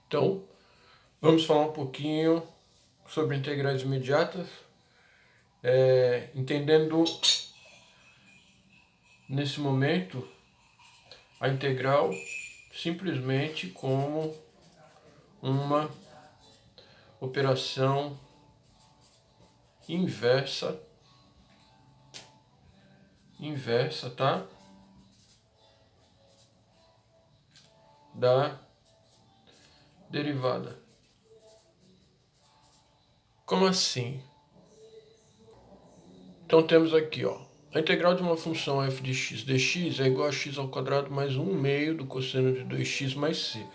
Então, vamos falar um pouquinho sobre integrais imediatas, entendendo nesse momento a integral simplesmente como uma operação inversa, tá? Da derivada. Como assim? Então temos aqui, ó, a integral de uma função f de x dx é igual a x ao quadrado mais 1 meio do cosseno de 2x mais c.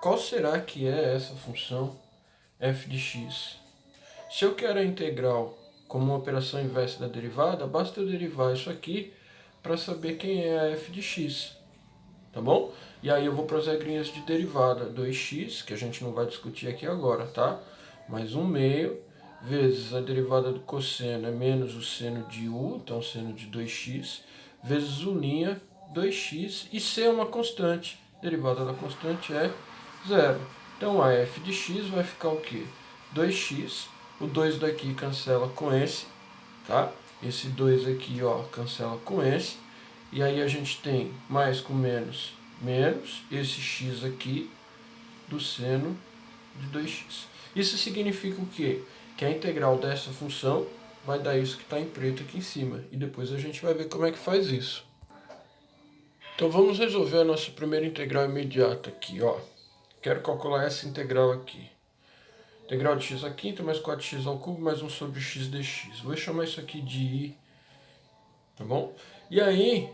Qual será que é essa função f de x? Se eu quero a integral como uma operação inversa da derivada, basta eu derivar isso aqui para saber quem é a f de x, tá bom? E aí eu vou para as regrinhas de derivada, 2x, que a gente não vai discutir aqui agora, tá? Mais 1 meio, vezes a derivada do cosseno é menos o seno de u, então seno de 2x, vezes u', 2x, e c é uma constante. Derivada da constante é zero. Então a f de x vai ficar o quê? 2x, o 2 daqui cancela com esse, tá? Esse 2 aqui, ó, cancela com esse. E aí a gente tem mais com menos, menos esse x aqui do seno de 2x. Isso significa o quê? Que a integral dessa função vai dar isso que está em preto aqui em cima. E depois a gente vai ver como é que faz isso. Então vamos resolver a nossa primeira integral imediata aqui, ó. Quero calcular essa integral aqui. Integral de x à quinta mais 4x ao cubo mais 1 sobre x dx. Vou chamar isso aqui de i, tá bom? E aí,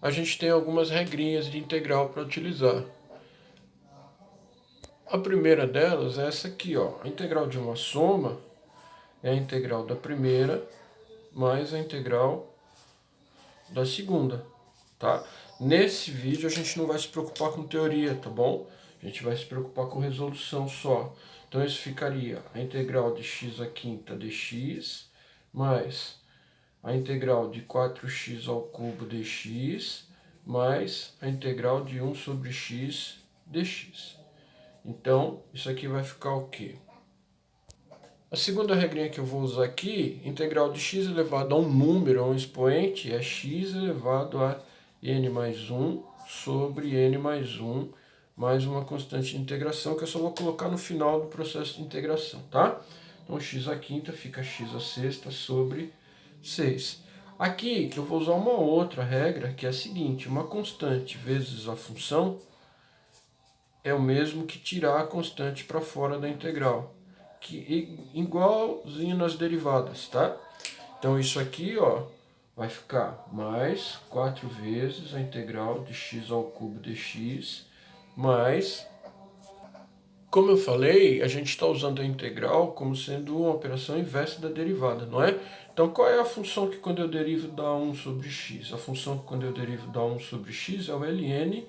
a gente tem algumas regrinhas de integral para utilizar. A primeira delas é essa aqui, ó. A integral de uma soma é a integral da primeira mais a integral da segunda, tá? Nesse vídeo a gente não vai se preocupar com teoria, tá bom? A gente vai se preocupar com resolução só. Então isso ficaria a integral de x à quinta dx mais a integral de 4x ao cubo dx mais a integral de 1 sobre x dx. Então, isso aqui vai ficar o quê? A segunda regrinha que eu vou usar aqui, integral de x elevado a um número, a um expoente, é x elevado a n mais 1 sobre n mais 1, mais uma constante de integração, que eu só vou colocar no final do processo de integração, tá? Então, x à quinta fica x à sexta sobre 6. Aqui eu vou usar uma outra regra, que é a seguinte: uma constante vezes a função é o mesmo que tirar a constante para fora da integral, que igualzinho nas derivadas, tá? Então isso aqui, ó, vai ficar mais 4 vezes a integral de x ao cubo dx, mais, como eu falei, a gente está usando a integral como sendo uma operação inversa da derivada, não é? Então qual é a função que quando eu derivo dá 1 sobre x? A função que quando eu derivo dá 1 sobre x é o ln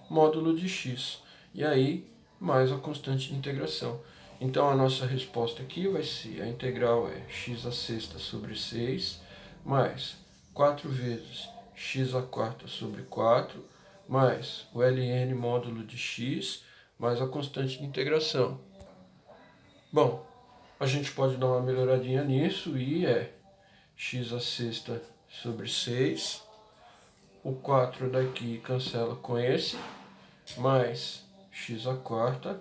módulo de x. E aí, mais a constante de integração. Então, a nossa resposta aqui vai ser, a integral é x à sexta sobre 6, mais 4 vezes x à quarta sobre 4, mais o ln módulo de x, mais a constante de integração. Bom, a gente pode dar uma melhoradinha nisso e é x à sexta sobre 6, o 4 daqui cancela com esse, mais x à quarta,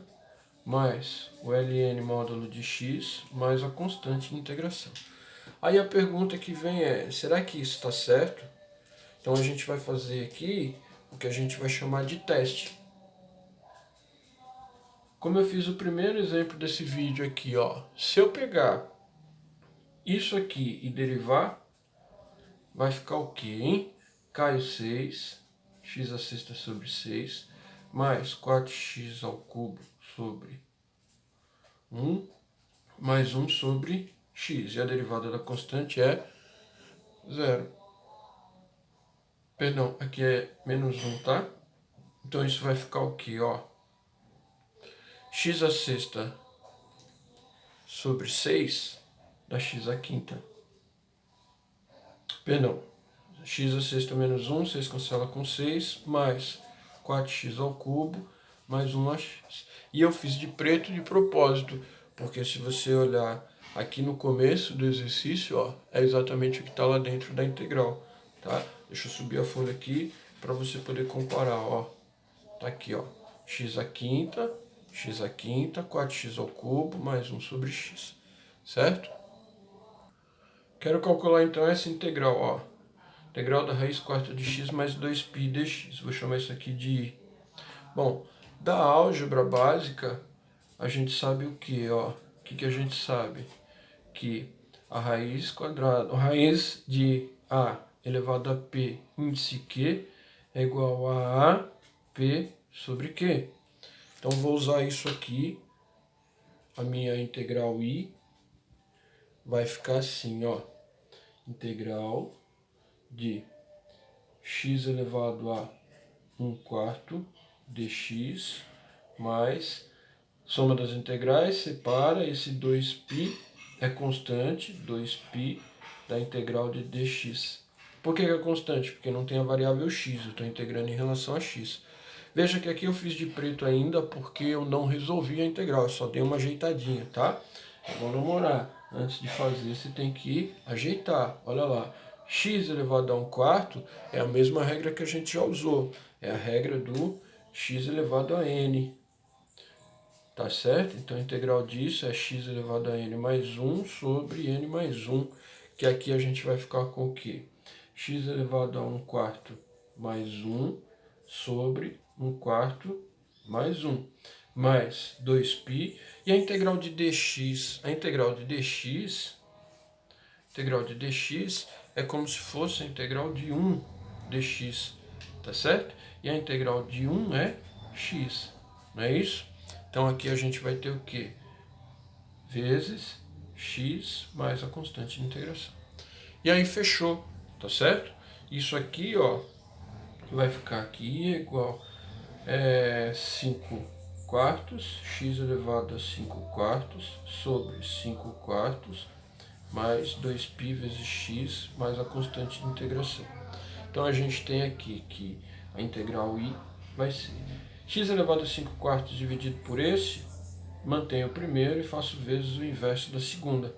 mais o ln módulo de x, mais a constante de integração. Aí a pergunta que vem é, será que isso está certo? Então a gente vai fazer aqui o que a gente vai chamar de teste. Como eu fiz o primeiro exemplo desse vídeo aqui, ó, se eu pegar isso aqui e derivar, vai ficar o quê, hein? Cai o 6, x à sexta sobre 6, mais 4x ao cubo sobre 1, mais 1 sobre x. E a derivada da constante é 0. Perdão, aqui é menos 1, tá? Então isso vai ficar o quê, ó? X à sexta sobre 6 dá x à quinta. Perdão, x à sexta menos 1, 6 cancela com 6, mais 4x ao cubo, mais 1x. E eu fiz de preto de propósito, porque se você olhar aqui no começo do exercício, ó, é exatamente o que está lá dentro da integral, tá? Deixa eu subir a folha aqui para você poder comparar, ó. Tá aqui, ó, x à quinta, 4x ao cubo, mais 1 sobre x, certo? Quero calcular então essa integral, ó. Integral da raiz quarta de x mais 2π dx. Vou chamar isso aqui de i. Bom, da álgebra básica, a gente sabe o que, ó? O que a gente sabe? Que a raiz quadrada, a raiz de a elevado a p índice q é igual a p sobre q. Então, vou usar isso aqui, a minha integral i vai ficar assim, ó. Integral de x elevado a 1/4 dx mais soma das integrais, separa, esse 2π é constante, 2π da integral de dx. Por que é constante? Porque não tem a variável x, eu estou integrando em relação a x. Veja que aqui eu fiz de preto ainda porque eu não resolvi a integral, eu só dei uma ajeitadinha, tá? É bom namorar. Antes de fazer, você tem que ajeitar. Olha lá, x elevado a 1/4 é a mesma regra que a gente já usou. É a regra do x elevado a n. Tá certo? Então, a integral disso é x elevado a n mais 1 sobre n mais 1, que aqui a gente vai ficar com o quê? X elevado a 1/4 mais 1 sobre 1/4 mais 1, mais 2π. E a integral de dx? A integral de dx é como se fosse a integral de 1 dx, tá certo? E a integral de 1 é x, não é isso? Então aqui a gente vai ter o quê? Vezes x mais a constante de integração. E aí fechou, tá certo? Isso aqui, ó, vai ficar aqui igual 5/4, x elevado a 5/4 sobre 5/4 mais 2π vezes x mais a constante de integração. Então a gente tem aqui que a integral i vai ser x elevado a 5/4 dividido por esse, mantenho o primeiro e faço vezes o inverso da segunda.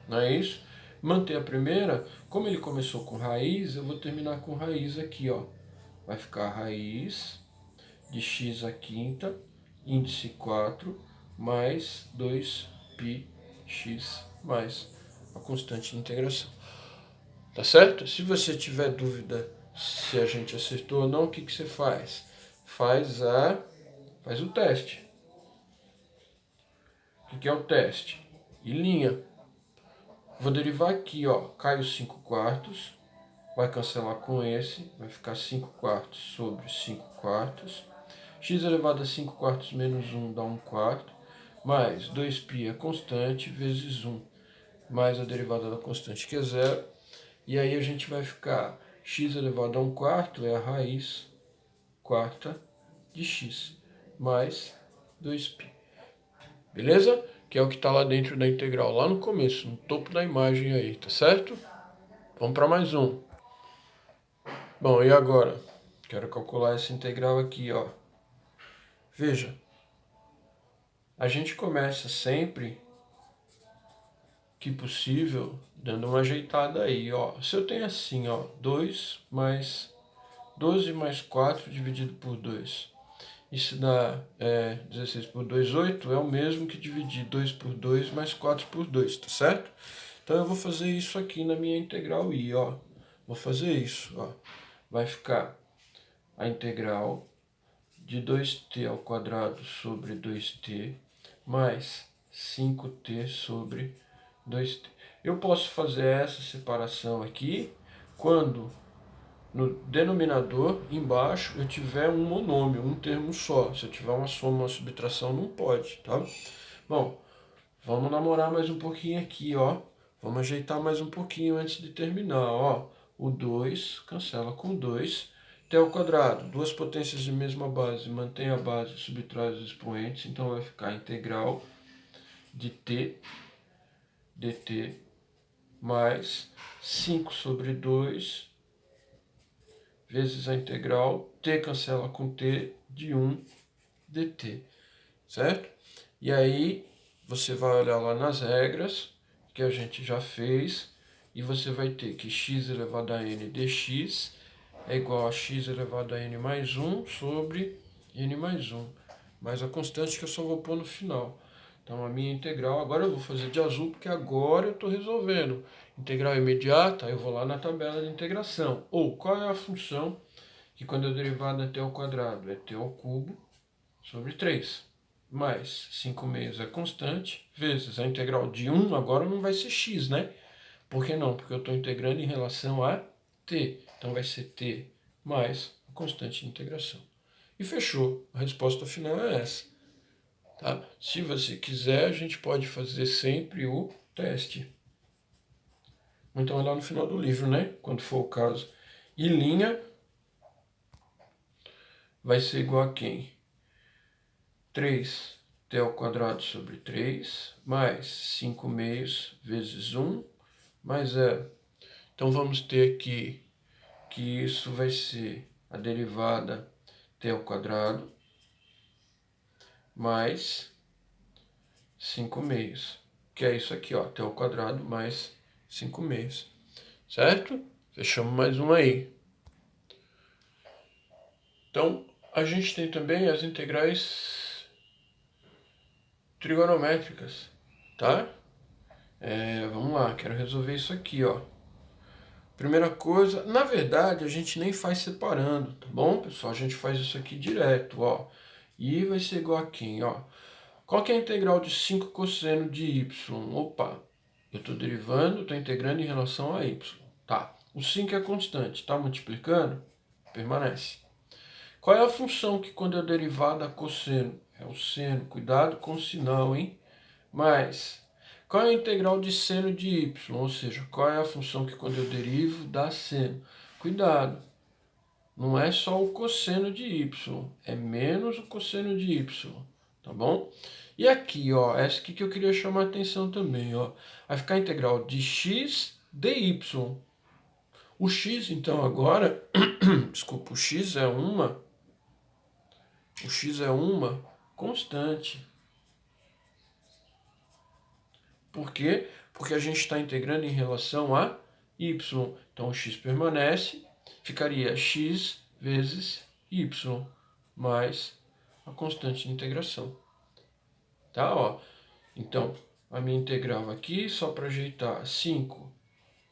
Não é isso? Manter a primeira, como ele começou com raiz, eu vou terminar com raiz aqui, ó. Vai ficar raiz de x à quinta, índice 4, mais 2πx mais a constante de integração. Tá certo? Se você tiver dúvida se a gente acertou ou não, o que você faz? Faz o teste. O que é o teste? E linha. Vou derivar aqui, ó, cai os 5/4, vai cancelar com esse, vai ficar 5/4 sobre 5/4. X elevado a 5/4 menos 1 dá 1/4, mais 2π é constante, vezes 1, mais a derivada da constante que é 0. E aí a gente vai ficar x elevado a 1/4 é a raiz quarta de x, mais 2π. Beleza? Que é o que está lá dentro da integral, lá no começo, no topo da imagem aí, tá certo? Vamos para mais um. Bom, e agora? Quero calcular essa integral aqui, ó. Veja, a gente começa sempre que possível dando uma ajeitada aí, ó. Se eu tenho assim, ó, 2 mais 12 mais 4 dividido por 2. Isso dá 16 por 2, 8. É o mesmo que dividir 2 por 2 mais 4 por 2, tá certo? Então eu vou fazer isso aqui na minha integral i, ó. Vou fazer isso, ó. Vai ficar a integral de 2t ao quadrado sobre 2t mais 5t sobre 2t. Eu posso fazer essa separação aqui quando no denominador, embaixo, eu tiver um monômio, um termo só. Se eu tiver uma soma, uma subtração, não pode, tá? Bom, vamos namorar mais um pouquinho aqui, ó. Vamos ajeitar mais um pouquinho antes de terminar, ó. O 2 cancela com 2. T ao quadrado, duas potências de mesma base, mantém a base, subtrai os expoentes, então vai ficar a integral de t dt mais 5 sobre 2 vezes a integral, t cancela com t de 1 dt, certo? E aí você vai olhar lá nas regras que a gente já fez e você vai ter que x elevado a n dx é igual a x elevado a n mais 1 sobre n mais 1, mais a constante que eu só vou pôr no final. Então a minha integral, agora eu vou fazer de azul porque agora eu estou resolvendo. Integral imediata, eu vou lá na tabela de integração. Ou qual é a função que quando a derivada é t ao quadrado é t ao cubo sobre 3, mais 5 meios é constante, vezes a integral de 1 agora não vai ser x, né? Por que não? Porque eu estou integrando em relação a t. Então vai ser t mais a constante de integração. E fechou. A resposta final é essa. Tá? Se você quiser, a gente pode fazer sempre o teste. Então é lá no final do livro, né? Quando for o caso. E linha vai ser igual a quem? 3t ao quadrado sobre 3, mais 5 meios vezes 1, mais 0. Então vamos ter aqui que isso vai ser a derivada t ao quadrado mais 5 meios, que é isso aqui, ó, t ao quadrado mais 5 meios, certo? Fechamos mais um aí. Então, a gente tem também as integrais trigonométricas, tá? Vamos lá, quero resolver isso aqui, ó. Primeira coisa, na verdade, a gente nem faz separando, tá bom, pessoal? A gente faz isso aqui direto, ó. E vai ser igual a quem, ó. Qual que é a integral de 5 cosseno de y? Opa, eu estou derivando, estou integrando em relação a y. Tá, o 5 é constante, está multiplicando? Permanece. Qual é a função que quando é derivada a cosseno? É o seno, cuidado com o sinal, hein? Mais, qual é a integral de seno de y? Ou seja, qual é a função que quando eu derivo dá seno? Cuidado, não é só o cosseno de y, é menos o cosseno de y, tá bom? E aqui, ó, essa aqui que eu queria chamar a atenção também, ó. Vai ficar a integral de x dy. O x, então, agora, desculpa, o x é uma constante. Por quê? Porque a gente está integrando em relação a y. Então, o x permanece, ficaria x vezes y, mais a constante de integração. Tá? Ó. Então, a minha integral aqui, só para ajeitar, 5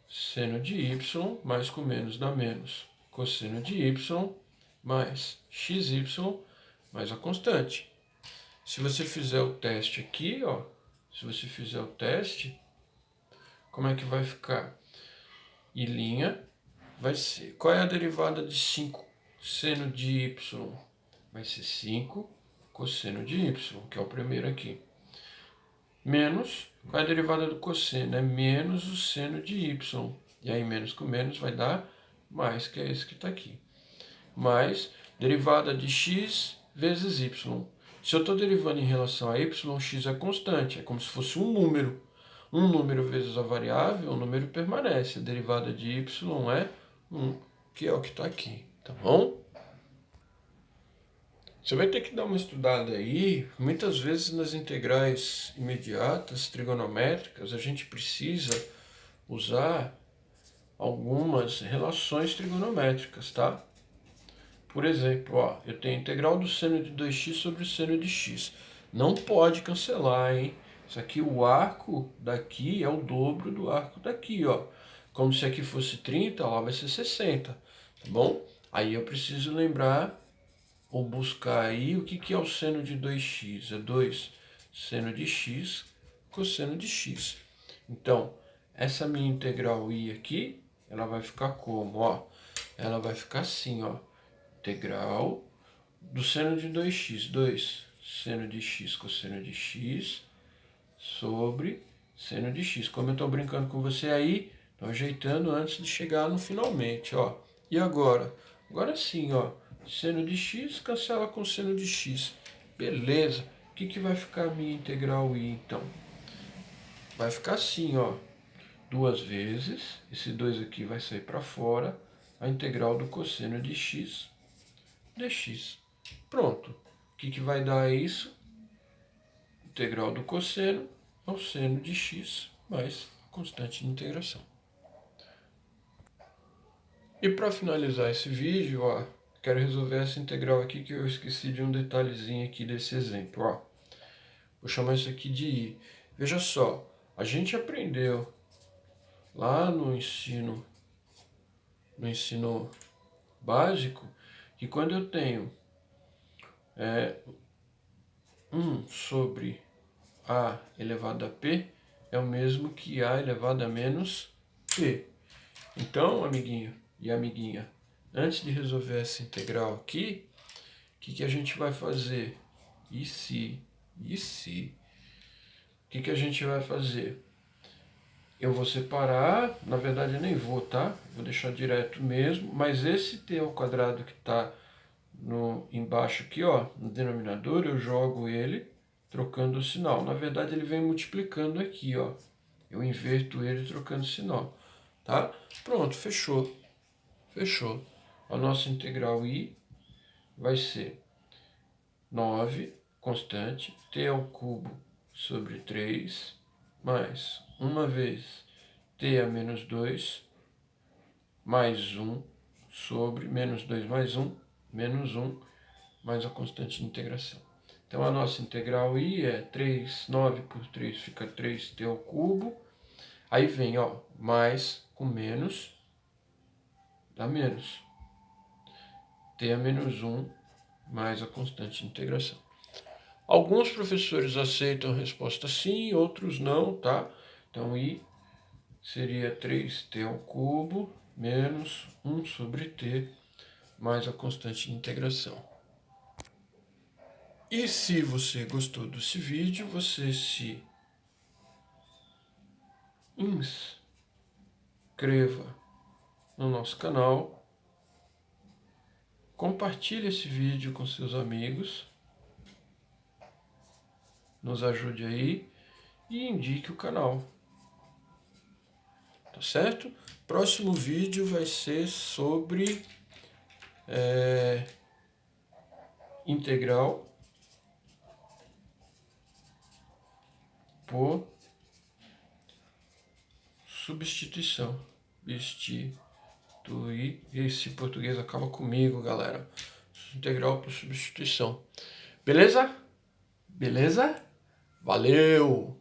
seno de y, mais com menos dá menos cosseno de y, mais xy, mais a constante. Se você fizer o teste aqui, ó, se você fizer o teste, como é que vai ficar? E linha vai ser... Qual é a derivada de 5 seno de y? Vai ser 5 cosseno de y, que é o primeiro aqui. Menos, qual é a derivada do cosseno? É menos o seno de y. E aí menos com menos vai dar mais, que é esse que está aqui. Mais derivada de x vezes y. Se eu estou derivando em relação a y, x é constante, é como se fosse um número. Um número vezes a variável, o número permanece. A derivada de y é 1, que é o que está aqui, tá bom? Você vai ter que dar uma estudada aí. Muitas vezes nas integrais imediatas, trigonométricas, a gente precisa usar algumas relações trigonométricas, tá? Por exemplo, ó, eu tenho a integral do seno de 2x sobre o seno de x. Não pode cancelar, hein? Isso aqui, o arco daqui é o dobro do arco daqui, ó. Como se aqui fosse 30, lá vai ser 60, tá bom? Aí eu preciso lembrar ou buscar aí o que é o seno de 2x. É 2 seno de x cosseno de x. Então, essa minha integral i aqui, ela vai ficar como? Ó, ela vai ficar assim, ó. Integral do seno de 2x, 2 seno de x cosseno de x sobre seno de x. Como eu estou brincando com você aí, estou ajeitando antes de chegar no finalmente, ó. E agora? Agora sim, ó. Seno de x cancela com seno de x. Beleza. O que vai ficar a minha integral i, então? Vai ficar assim, ó. 2 vezes, esse 2 aqui vai sair para fora, a integral do cosseno de x dx. Pronto. que vai dar isso? Integral do cosseno ao seno de x mais a constante de integração. E para finalizar esse vídeo, ó, quero resolver essa integral aqui que eu esqueci de um detalhezinho aqui desse exemplo. Ó. Vou chamar isso aqui de i. Veja só, a gente aprendeu lá no ensino básico que quando eu tenho 1 sobre a elevado a p é o mesmo que a elevado a menos p. Então, amiguinho e amiguinha, antes de resolver essa integral aqui, o que a gente vai fazer? E se? O que a gente vai fazer? Eu vou separar, na verdade eu nem vou, tá? Vou deixar direto mesmo, mas esse t ao quadrado que está embaixo aqui, ó, no denominador, eu jogo ele trocando o sinal. Na verdade ele vem multiplicando aqui, ó. Eu inverto ele trocando o sinal, tá? Pronto, fechou. Fechou. A nossa integral i vai ser 9, constante, t ao cubo sobre 3, mais, uma vez, t a menos 2, mais 1, sobre menos 2 mais 1, menos 1, mais a constante de integração. Então, a nossa integral i é 3, 9 por 3 fica 3t ao cubo. Aí vem, ó, mais com menos, dá menos. T a menos 1, mais a constante de integração. Alguns professores aceitam a resposta sim, outros não, tá? Então, i seria 3t ao cubo menos 1 sobre t mais a constante de integração. E se você gostou desse vídeo, você se inscreva no nosso canal, compartilhe esse vídeo com seus amigos, nos ajude aí e indique o canal. Tá certo? Próximo vídeo vai ser sobre integral por substituição. Esse português acaba comigo, galera. Integral por substituição. Beleza? Beleza? Valeu!